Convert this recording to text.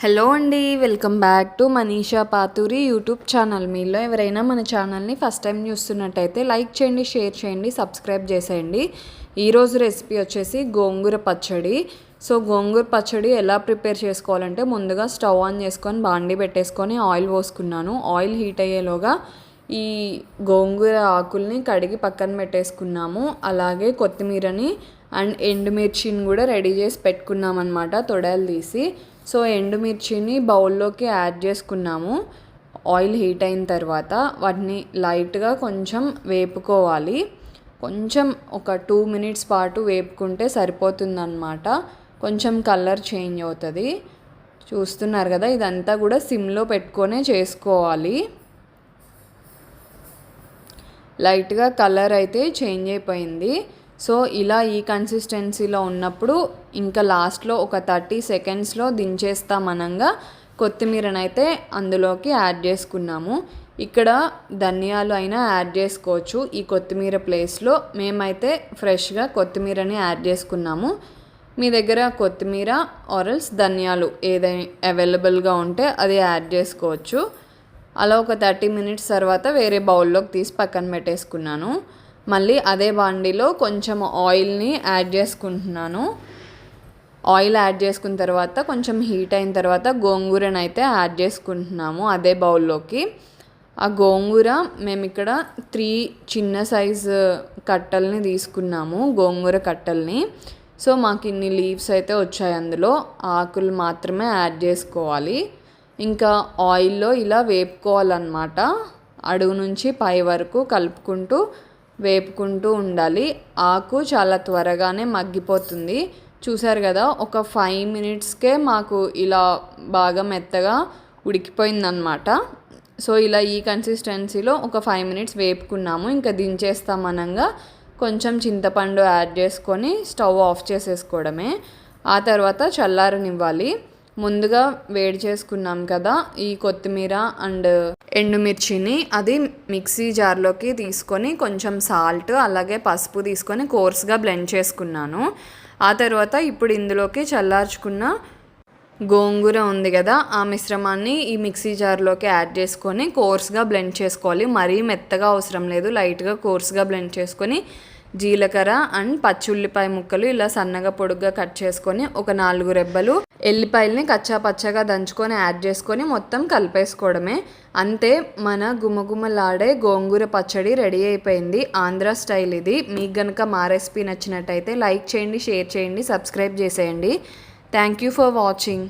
Hello అండి, welcome back to Manisha Pathuri YouTube channel. మీలో ఎవరైనా మన ఛానల్ని ఫస్ట్ టైం చూస్తున్నట్టయితే లైక్ చేయండి, షేర్ చేయండి, సబ్స్క్రైబ్ చేసేయండి. ఈరోజు రెసిపీ వచ్చేసి గోంగూర పచ్చడి. సో గోంగూర పచ్చడి ఎలా ప్రిపేర్ చేసుకోవాలంటే, ముందుగా స్టవ్ ఆన్ చేసుకొని బాండి పెట్టేసుకొని ఆయిల్ పోసుకున్నాను. ఆయిల్ హీట్ అయ్యేలోగా ఈ గోంగూర ఆకుల్ని కడిగి పక్కన పెట్టేసుకున్నాము. అలాగే కొత్తిమీరని అండ్ ఎండుమిర్చిని కూడా రెడీ చేసి పెట్టుకున్నాం అనమాట, తొడలు తీసి. సో ఎండుమిర్చిని బౌల్లోకి యాడ్ చేసుకున్నాము. ఆయిల్ హీట్ అయిన తర్వాత వాటిని లైట్గా కొంచెం వేపుకోవాలి. కొంచెం ఒక 2 minutes పాటు వేపుకుంటే సరిపోతుందన్నమాట. కొంచెం కలర్ చేంజ్ అవుతుంది. చూస్తున్నారు కదా, ఇదంతా కూడా సిమ్లో పెట్టుకొనే చేసుకోవాలి. లైట్గా కలర్ అయితే చేంజ్ అయిపోయింది. సో ఇలా ఈ కన్సిస్టెన్సీలో ఉన్నప్పుడు ఇంకా లాస్ట్లో ఒక 30 secondsలో దించేస్తామనంగా కొత్తిమీరనైతే అందులోకి యాడ్ చేసుకున్నాము. ఇక్కడ ధనియాలు అయినా యాడ్ చేసుకోవచ్చు ఈ కొత్తిమీర ప్లేస్లో. మేమైతే ఫ్రెష్గా కొత్తిమీరని యాడ్ చేసుకున్నాము. మీ దగ్గర కొత్తిమీర ఆరల్స్ ధనియాలు ఏదైనా అవైలబుల్గా ఉంటే అది యాడ్ చేసుకోవచ్చు. అలా ఒక 30 minutes తర్వాత వేరే బౌల్లోకి తీసి పక్కన పెట్టేసుకున్నాను. మళ్ళీ అదే బాండిలో కొంచెం ఆయిల్ని యాడ్ చేసుకుంటున్నాను. ఆయిల్ యాడ్ చేసుకున్న తర్వాత కొంచెం హీట్ అయిన తర్వాత గోంగూరని అయితే యాడ్ చేసుకుంటున్నాము అదే బౌల్లోకి. ఆ గోంగూర మేము ఇక్కడ 3 చిన్న సైజు కట్టల్ని తీసుకున్నాము, గోంగూర కట్టల్ని. సో మాకు ఇన్ని లీవ్స్ అయితే వచ్చాయి, అందులో ఆకులు మాత్రమే యాడ్ చేసుకోవాలి. ఇంకా ఆయిల్లో ఇలా వేపుకోవాలన్నమాట. అడుగు నుంచి పై వరకు కలుపుకుంటూ వేపుకుంటూ ఉండాలి. ఆకు చాలా త్వరగానే మగ్గిపోతుంది. చూసారు కదా, ఒక 5 minutesకే మాకు ఇలా బాగా మెత్తగా ఉడికిపోయిందనమాట. సో ఇలా ఈ కన్సిస్టెన్సీలో ఒక 5 minutes వేపుకున్నాము. ఇంకా దించేస్తామనగా కొంచెం చింతపండు యాడ్ చేసుకొని స్టవ్ ఆఫ్ చేసేసుకోవడమే. ఆ తర్వాత చల్లారనివ్వాలి. ముందుగా వేడి చేసుకున్నాం కదా ఈ కొత్తిమీర అండ్ ఎండుమిర్చిని, అది మిక్సీ జార్లోకి తీసుకొని కొంచెం సాల్ట్ అలాగే పసుపు తీసుకొని కోర్స్గా బ్లెండ్ చేసుకున్నాను. ఆ తర్వాత ఇప్పుడు ఇందులోకి చల్లార్చుకున్న గోంగూర ఉంది కదా, ఆ మిశ్రమాన్ని ఈ మిక్సీ జార్లోకి యాడ్ చేసుకొని కోర్స్గా బ్లెండ్ చేసుకోవాలి. మరీ మెత్తగా అవసరం లేదు, లైట్గా కోర్స్గా బ్లెండ్ చేసుకొని జీలకర్ర అండ్ పచ్చుల్లిపాయ ముక్కలు ఇలా సన్నగా పొడుగ్గా కట్ చేసుకొని ఒక 4 రెబ్బలు ఎల్లిపాయల్ని కచ్చా పచ్చగా దంచుకొని యాడ్ చేసుకొని మొత్తం కలిపేసుకోవడమే. అంతే, మన గుమగుమలాడే గోంగూర పచ్చడి రెడీ అయిపోయింది. ఆంధ్ర స్టైల్ ఇది. మీకు కనుక మా రెసిపీ నచ్చినట్టయితే లైక్ చేయండి, షేర్ చేయండి, సబ్స్క్రైబ్ చేసేయండి. Thank you for watching.